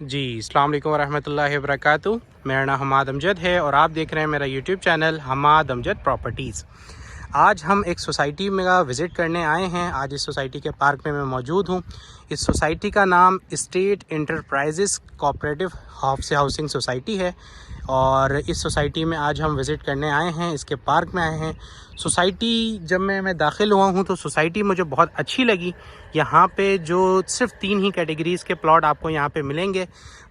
जी अस्सलाम वालेकुम वरहमतुल्लाहि वबरकातुहू। मेरा नाम हमाद अमजद है और आप देख रहे हैं मेरा YouTube channel Hamad Amjad properties. आज हम एक सोसाइटी में विज़िट करने आए हैं। आज इस सोसाइटी के पार्क में मैं मौजूद हूँ। इस सोसाइटी का नाम state enterprises cooperative housing society है और इस सोसाइटी में आज हम विज़िट करने आए हैं, इसके पार्क में आए हैं। सोसाइटी जब मैं दाखिल हुआ हूँ तो सोसाइटी मुझे बहुत अच्छी लगी। यहाँ पे जो सिर्फ 3 ही कैटेगरीज़ के प्लॉट आपको यहाँ पे मिलेंगे,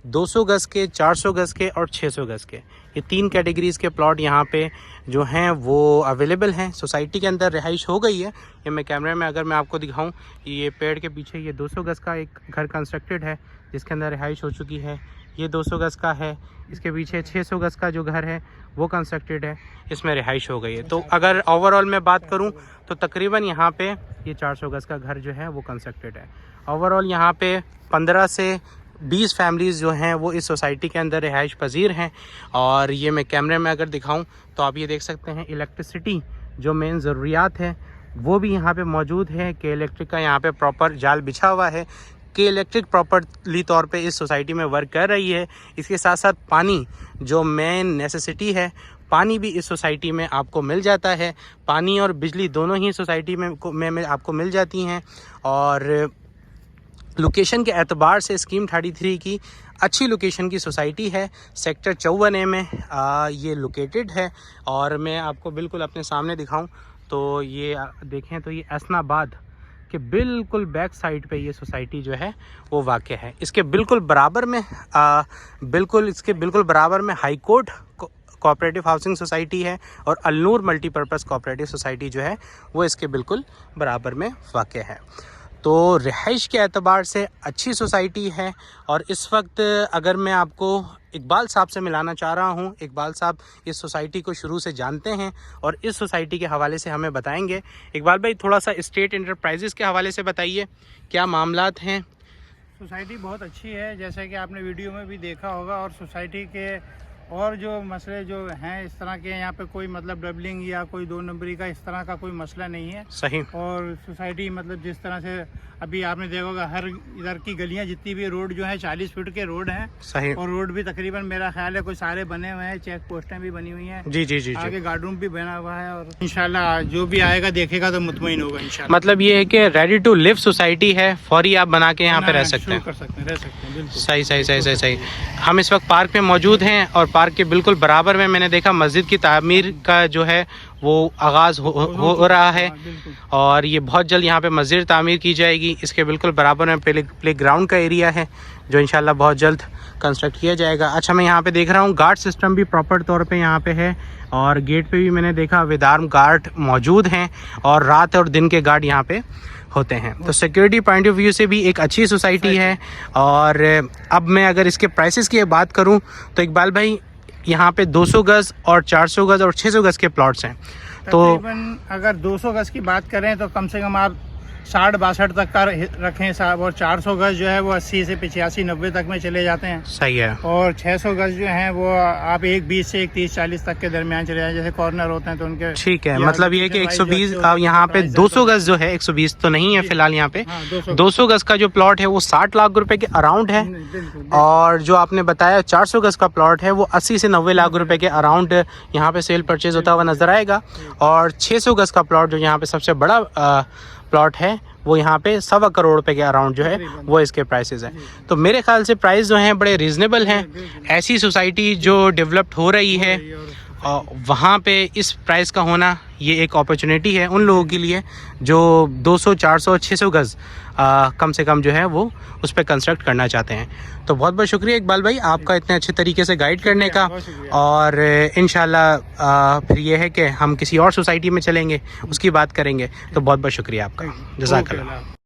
200 गज़ के, 400 गज़ के और 600 गज़ के। ये 3 कैटेगरीज़ के प्लॉट यहाँ पे जो हैं वो अवेलेबल हैं। सोसाइटी के अंदर रिहाइश हो गई है। ये मैं कैमरे में अगर मैं आपको दिखाऊं, ये पेड़ के पीछे ये 200 गज़ का एक घर कंस्ट्रक्टेड है जिसके अंदर रिहाइश हो चुकी है। ये 200 गज़ का है, इसके पीछे 600 गज़ का जो घर है वो कंस्ट्रक्टेड है, इसमें रिहाइश हो गई है। तो अगर ओवरऑल मैं बात करूं तो तकरीबन यहाँ पे ये 400 गज़ का घर जो है वो कंस्ट्रक्टेड है। ओवरऑल यहाँ पे 15 से 20 फैमिलीज़ जो हैं वो इस सोसाइटी के अंदर रिहाइश पजीर हैं। और ये मैं कैमरे में अगर दिखाऊं तो आप ये देख सकते हैं इलेक्ट्रिसिटी जो मेन ज़रूरियात है वो भी यहाँ पे मौजूद है। के इलेक्ट्रिक का यहाँ पे प्रॉपर जाल बिछा हुआ है। के इलेक्ट्रिक प्रॉपरली तौर पे इस सोसाइटी में वर्क कर रही है। इसके साथ साथ पानी जो मेन नेसेसिटी है, पानी भी इस सोसाइटी में आपको मिल जाता है। पानी और बिजली दोनों ही सोसाइटी में आपको मिल जाती हैं। और लोकेशन के एतबार से स्कीम 33 की अच्छी लोकेशन की सोसाइटी है। सेक्टर 54A में ये लोकेटेड है। और मैं आपको बिल्कुल अपने सामने दिखाऊं तो ये देखें तो ये एसनाबाद के बिल्कुल बैक साइड पे ये सोसाइटी जो है वो वाक़ है। इसके बिल्कुल बराबर में high court cooperative housing society है और अलनूर मल्टीपर्पज़ कोऑपरेटिव सोसाइटी जो है वो इसके बिल्कुल बराबर में वाक़ है। तो रिहाइश के एतबार से अच्छी सोसाइटी है। और इस वक्त अगर मैं आपको इकबाल साहब से मिलाना चाह रहा हूं, इकबाल साहब इस सोसाइटी को शुरू से जानते हैं और इस सोसाइटी के हवाले से हमें बताएंगे। इकबाल भाई, थोड़ा सा स्टेट इंटरप्राइजेस के हवाले से बताइए, क्या मामलात हैं? सोसाइटी बहुत अच्छी है, जैसे कि आपने वीडियो में भी देखा होगा। और सोसाइटी के और जो मसले जो हैं इस तरह के, यहाँ पे कोई मतलब डबलिंग या कोई 2 नंबरी का इस तरह का कोई मसला नहीं है। सही। और सोसाइटी मतलब जिस तरह से अभी आपने देखा होगा, हर इधर की गलियां जितनी भी रोड जो है 40 फीट के रोड हैं। सही। और रोड भी तकरीबन मेरा ख्याल है कोई सारे बने हुए हैं, चेक पोस्टें भी बनी हुई हैं। जी जी जी, आगे गार्डन भी बना हुआ है। और इंशाल्लाह जो भी आएगा देखेगा तो मुतमईन होगा इंशाल्लाह। मतलब ये है कि रेडी टू लिव सोसाइटी है, फौरी आप बना के यहाँ पे रह सकते हैं, रह सकते हैं। बिल्कुल सही सही सही सही सही। हम इस वक्त पार्क में मौजूद हैं और पार्क के बिल्कुल बराबर में मैंने देखा मस्जिद की तामीर का जो है वो आगाज़ हो रहा है। और ये बहुत जल्द यहाँ पे मस्जिद तामीर की जाएगी। इसके बिल्कुल बराबर में प्ले ग्राउंड का एरिया है जो इंशाल्लाह बहुत जल्द कंस्ट्रक्ट किया जाएगा। अच्छा, मैं यहाँ पे देख रहा हूँ गार्ड सिस्टम भी प्रॉपर तौर पे यहाँ पे है और गेट पे भी मैंने देखा विद आर्म गार्ड मौजूद हैं और रात और दिन के गार्ड यहाँ पे होते हैं। तो सिक्योरिटी पॉइंट ऑफ व्यू से भी एक अच्छी सोसाइटी है। और अब मैं अगर इसके प्राइसेस की बात करूँ तो इकबाल भाई, यहाँ पे 200 गज़ और 400 गज़ और 600 गज़ के प्लॉट्स हैं। तो अगर 200 गज़ की बात करें तो कम से कम आप 60-62 तक का रखें साहब। और 400 गज़ जो है वो 80 से 85-90 तक में चले जाते हैं। सही है। और 600 गज़ जो है वो आप 120 से 130-40 तक के दरमियान चले जाए, जैसे कॉर्नर होते हैं तो उनके। ठीक है, मतलब ये कि 120 यहाँ पे 200 गज़ जो है, 120 तो नहीं है फिलहाल यहाँ पे। 200 गज़ का जो प्लॉट है वो 60 लाख रुपए के अराउंड है। और जो आपने बताया 400 गज़ का प्लॉट है वो 80 से 90 लाख रुपए के अराउंड यहाँ पे सेल परचेज होता हुआ नजर आएगा। और 600 गज़ का प्लॉट जो यहाँ पे सबसे बड़ा प्लॉट है वो यहाँ पे 1.25 करोड़ रुपए के अराउंड जो है वो इसके प्राइसेस हैं। तो मेरे ख्याल से प्राइस जो हैं बड़े रीज़नेबल हैं। ऐसी सोसाइटी जो डेवलप्ड हो रही है वहाँ पे इस प्राइस का होना ये एक अपॉर्चुनिटी है उन लोगों के लिए जो 200, 400, 600 गज़ कम से कम जो है वो उस पर कंस्ट्रक्ट करना चाहते हैं। तो बहुत बहुत शुक्रिया इकबाल भाई आपका इतने अच्छे तरीके से गाइड करने का। और इंशाल्लाह फिर ये है कि हम किसी और सोसाइटी में चलेंगे, उसकी बात करेंगे। तो बहुत बहुत शुक्रिया आपका, जज़ाकल्लाह।